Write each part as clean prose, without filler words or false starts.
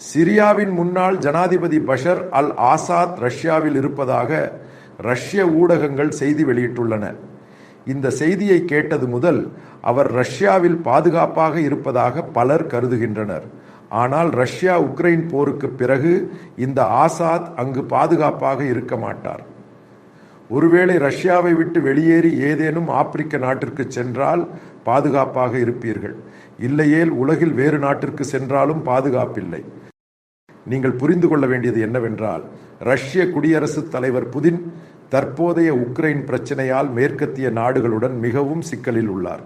சிரியாவின் முன்னாள் ஜனாதிபதி பஷர் அல் ஆசாத் ரஷ்யாவில் இருப்பதாக ரஷ்ய ஊடகங்கள் செய்தி வெளியிட்டுள்ளன. இந்த செய்தியை கேட்டது முதல் அவர் ரஷ்யாவில் பாதுகாப்பாக இருப்பதாக பலர் கருதுகின்றனர். ஆனால் ரஷ்யா உக்ரைன் போருக்கு பிறகு இந்த ஆசாத் அங்கு பாதுகாப்பாக இருக்க மாட்டார். ஒருவேளை ரஷ்யாவை விட்டு வெளியேறி ஏதேனும் ஆப்பிரிக்க நாட்டிற்கு சென்றால் பாதுகாப்பாக இருப்பீர்கள். இல்லையேல் உலகில் வேறு நாட்டிற்கு சென்றாலும் பாதுகாப்பில்லை. நீங்கள் புரிந்து கொள்ள வேண்டியது என்னவென்றால், ரஷ்ய குடியரசுத் தலைவர் புதின் தற்போதைய உக்ரைன் பிரச்சனையால் மேற்கத்திய நாடுகளுடன் மிகவும் சிக்கலில் உள்ளார்.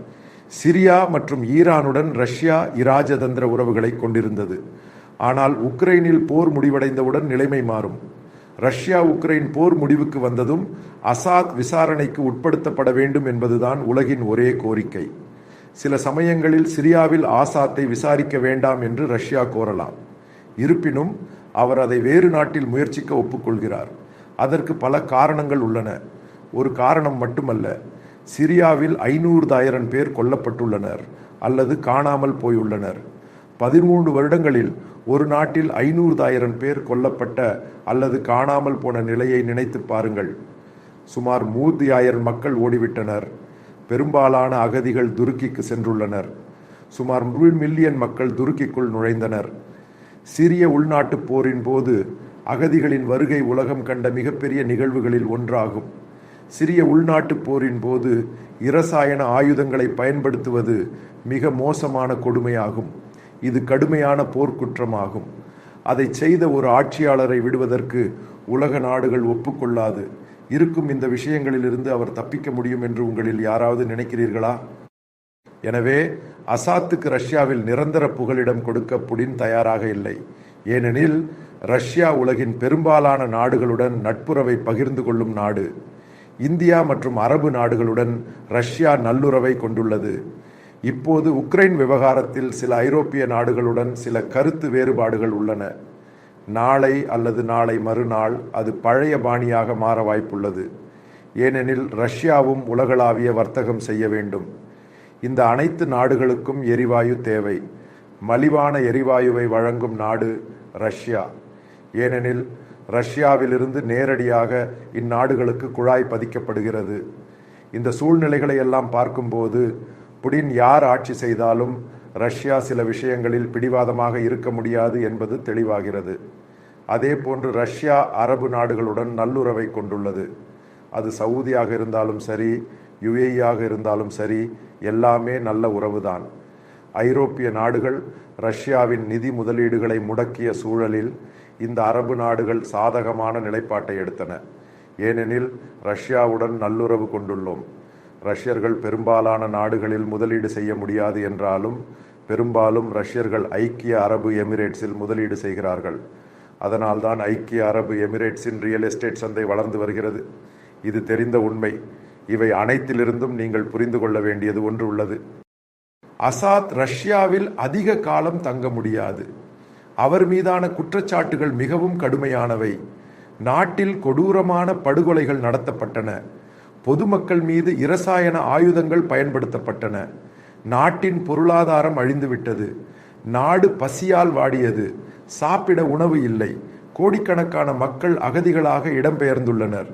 சிரியா மற்றும் ஈரானுடன் ரஷ்யா இராஜதந்திர உறவுகளை கொண்டிருந்தது. ஆனால் உக்ரைனில் போர் முடிவடைந்தவுடன் நிலைமை மாறும். ரஷ்யா உக்ரைன் போர் முடிவுக்கு வந்ததும் அசாத் விசாரணைக்கு உட்படுத்தப்பட வேண்டும் என்பதுதான் உலகின் ஒரே கோரிக்கை. சில சமயங்களில் சிரியாவில் ஆசாத்தை விசாரிக்க வேண்டாம் என்று ரஷ்யா கோரலாம். இருப்பினும் அவர் அதை வேறு நாட்டில் முயற்சிக்க ஒப்புக்கொள்கிறார். அதற்கு பல காரணங்கள் உள்ளன. ஒரு காரணம் மட்டுமல்ல, சிரியாவில் 500,000 பேர் கொல்லப்பட்டுள்ளனர் அல்லது காணாமல் போயுள்ளனர். 13 வருடங்களில் ஒரு நாட்டில் 500,000 பேர் கொல்லப்பட்ட அல்லது காணாமல் போன நிலையை நினைத்து பாருங்கள். சுமார் 30,000 மக்கள் ஓடிவிட்டனர். பெரும்பாலான அகதிகள் துருக்கிக்கு சென்றுள்ளனர். சுமார் 1 மில்லியன் மக்கள் துருக்கிக்குள் நுழைந்தனர். சிரிய உள்நாட்டு போரின் போது அகதிகளின் வருகை உலகம் கண்ட மிகப்பெரிய நிகழ்வுகளில் ஒன்றாகும். சிரிய உள்நாட்டு போரின் போது இரசாயன ஆயுதங்களை பயன்படுத்துவது மிக மோசமான கொடுமையாகும். இது கடுமையான போர்க்குற்றமாகும். அதை செய்த ஒரு ஆட்சியாளரை விடுவதற்கு உலக நாடுகள் ஒப்புக்கொள்ளாது. இருக்கும் இந்த விஷயங்களிலிருந்து அவர் தப்பிக்க முடியும் என்று உங்களில் யாராவது நினைக்கிறீர்களா? எனவே அசாத்துக்கு ரஷ்யாவில் நிரந்தர புகலிடம் கொடுக்க புடின் தயாராக இல்லை. ஏனெனில் ரஷ்யா உலகின் பெரும்பாலான நாடுகளுடன் நட்புறவை பகிர்ந்து கொள்ளும் நாடு. இந்தியா மற்றும் அரபு நாடுகளுடன் ரஷ்யா நல்லுறவை கொண்டுள்ளது. இப்போது உக்ரைன் விவகாரத்தில் சில ஐரோப்பிய நாடுகளுடன் சில கருத்து வேறுபாடுகள் உள்ளன. நாளை அல்லது நாளை மறுநாள் அது பழைய பாணியாக மாற வாய்ப்புள்ளது. ஏனெனில் ரஷ்யாவும் உலகளாவிய வர்த்தகம் செய்ய வேண்டும். இந்த அனைத்து நாடுகளுக்கும் எரிவாயு தேவை. மலிவான எரிவாயுவை வழங்கும் நாடு ரஷ்யா. ஏனெனில் ரஷ்யாவிலிருந்து நேரடியாக இந்நாடுகளுக்கு குழாய் பதிக்கப்படுகிறது. இந்த சூழ்நிலைகளை எல்லாம் பார்க்கும்போது புடின் யார் ஆட்சி செய்தாலும் ரஷ்யா சில விஷயங்களில் பிடிவாதமாக இருக்க முடியாது என்பது தெளிவாகிறது. அதே போன்று ரஷ்யா அரபு நாடுகளுடன் நல்லுறவை கொண்டுள்ளது. அது சவுதியாக இருந்தாலும் சரி, யுஏஇயாக இருந்தாலும் சரி, எல்லாமே நல்ல உறவுதான். ஐரோப்பிய நாடுகள் ரஷ்யாவின் நிதி முதலீடுகளை முடக்கிய சூழலில் இந்த அரபு நாடுகள் சாதகமான நிலைப்பாட்டை எடுத்தன. ஏனெனில் ரஷ்யாவுடன் நல்லுறவு கொண்டுள்ளோம். ரஷ்யர்கள் பெரும்பாலான நாடுகளில் முதலீடு செய்ய முடியாது என்றாலும் பெரும்பாலும் ரஷ்யர்கள் ஐக்கிய அரபு எமிரேட்ஸில் முதலீடு செய்கிறார்கள். அதனால்தான் ஐக்கிய அரபு எமிரேட்ஸின் ரியல் எஸ்டேட் சந்தை வளர்ந்து வருகிறது. இது தெரிந்த உண்மை. இவை அனைத்திலிருந்தும் நீங்கள் புரிந்து கொள்ள வேண்டியது ஒன்று உள்ளது. அசாத் ரஷ்யாவில் அதிக காலம் தங்க முடியாது. அவர் மீதான குற்றச்சாட்டுகள் மிகவும் கடுமையானவை. நாட்டில் கொடூரமான படுகொலைகள் நடத்தப்பட்டன. பொதுமக்கள் மீது இரசாயன ஆயுதங்கள் பயன்படுத்தப்பட்டன. நாட்டின் பொருளாதாரம் அழிந்துவிட்டது. நாடு பசியால் வாடியது. சாப்பிட உணவு இல்லை. கோடிக்கணக்கான மக்கள் அகதிகளாக இடம்பெயர்ந்துள்ளனர்.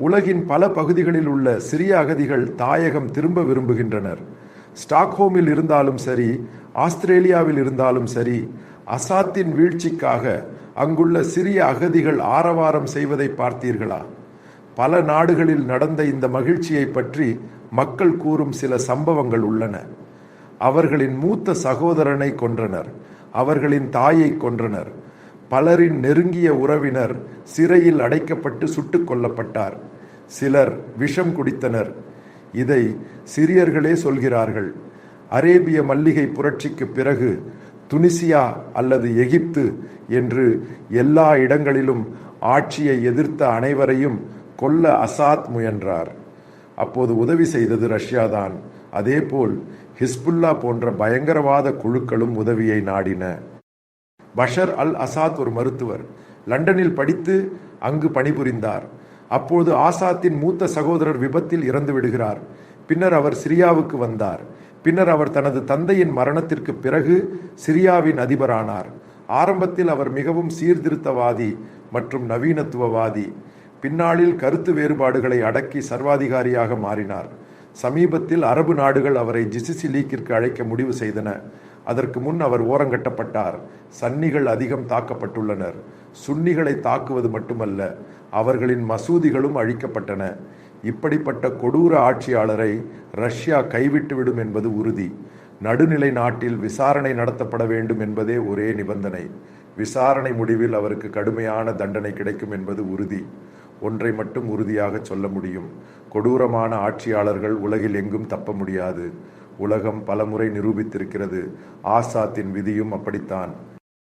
உலகின் பல பகுதிகளில் உள்ள சிறிய அகதிகள் தாயகம் திரும்ப விரும்புகின்றனர். ஸ்டாக்ஹோமில் இருந்தாலும் சரி, ஆஸ்திரேலியாவில் இருந்தாலும் சரி, அசாத்தின் வீழ்ச்சிக்காக அங்குள்ள சிறிய அகதிகள் ஆரவாரம் செய்வதை பார்த்தீர்களா? பல நாடுகளில் நடந்த இந்த மகிழ்ச்சியை பற்றி மக்கள் கூறும் சில சம்பவங்கள் உள்ளன. அவர்களின் மூத்த சகோதரனை கொன்றனர். அவர்களின் தாயை கொன்றனர். பலரின் நெருங்கிய உறவினர் சிறையில் அடைக்கப்பட்டு சுட்டுக் கொல்லப்பட்டார். சிலர் விஷம் குடித்தனர். இதை சிரியர்களே சொல்கிறார்கள். அரேபிய மல்லிகை புரட்சிக்கு பிறகு துனிசியா அல்லது எகிப்து என்று எல்லா இடங்களிலும் ஆட்சியை எதிர்த்த அனைவரையும் கொல்ல அசாத் முயன்றார். அப்போது உதவி செய்தது ரஷ்யாதான். அதேபோல் ஹிஸ்புல்லா போன்ற பயங்கரவாத குழுக்களும் உதவியை நாடின. பஷர் அல் அசாத் ஒரு மருத்துவர். லண்டனில் படித்து அங்கு பணிபுரிந்தார். அப்போது ஆசாத்தின் மூத்த சகோதரர் விபத்தில் இறந்து விடுகிறார். பின்னர் அவர் சிரியாவுக்கு வந்தார். பின்னர் அவர் தனது தந்தையின் மரணத்திற்கு பிறகு சிரியாவின் அதிபரானார். ஆரம்பத்தில் அவர் மிகவும் சீர்திருத்தவாதி மற்றும் நவீனத்துவவாதி. பின்னாளில் கருத்து வேறுபாடுகளை அடக்கி சர்வாதிகாரியாக மாறினார். சமீபத்தில் அரபு நாடுகள் அவரை ஜிசிசி லீக்கிற்கு அழைக்க முடிவு செய்தன. அதற்கு முன் அவர் ஓரங்கட்டப்பட்டார். சன்னிகள் அதிகம் தாக்கப்பட்டுள்ளனர். சுன்னிகளை தாக்குவது மட்டுமல்ல, அவர்களின் மசூதிகளும் அழிக்கப்பட்டன. இப்படிப்பட்ட கொடூர ஆட்சியாளரை ரஷ்யா கைவிட்டுவிடும் என்பது உறுதி. நடுநிலை நாட்டில் விசாரணை நடத்தப்பட வேண்டும் என்பதே ஒரே நிபந்தனை. விசாரணை முடிவில் அவருக்கு கடுமையான தண்டனை கிடைக்கும் என்பது உறுதி. ஒன்றை மட்டும் உறுதியாக சொல்ல முடியும்: கொடூரமான ஆட்சியாளர்கள் உலகில் எங்கும் தப்ப முடியாது. உலகம் பலமுறை நிரூபித்திருக்கிறது. ஆசாத்தின் விதியும் அப்படித்தான்.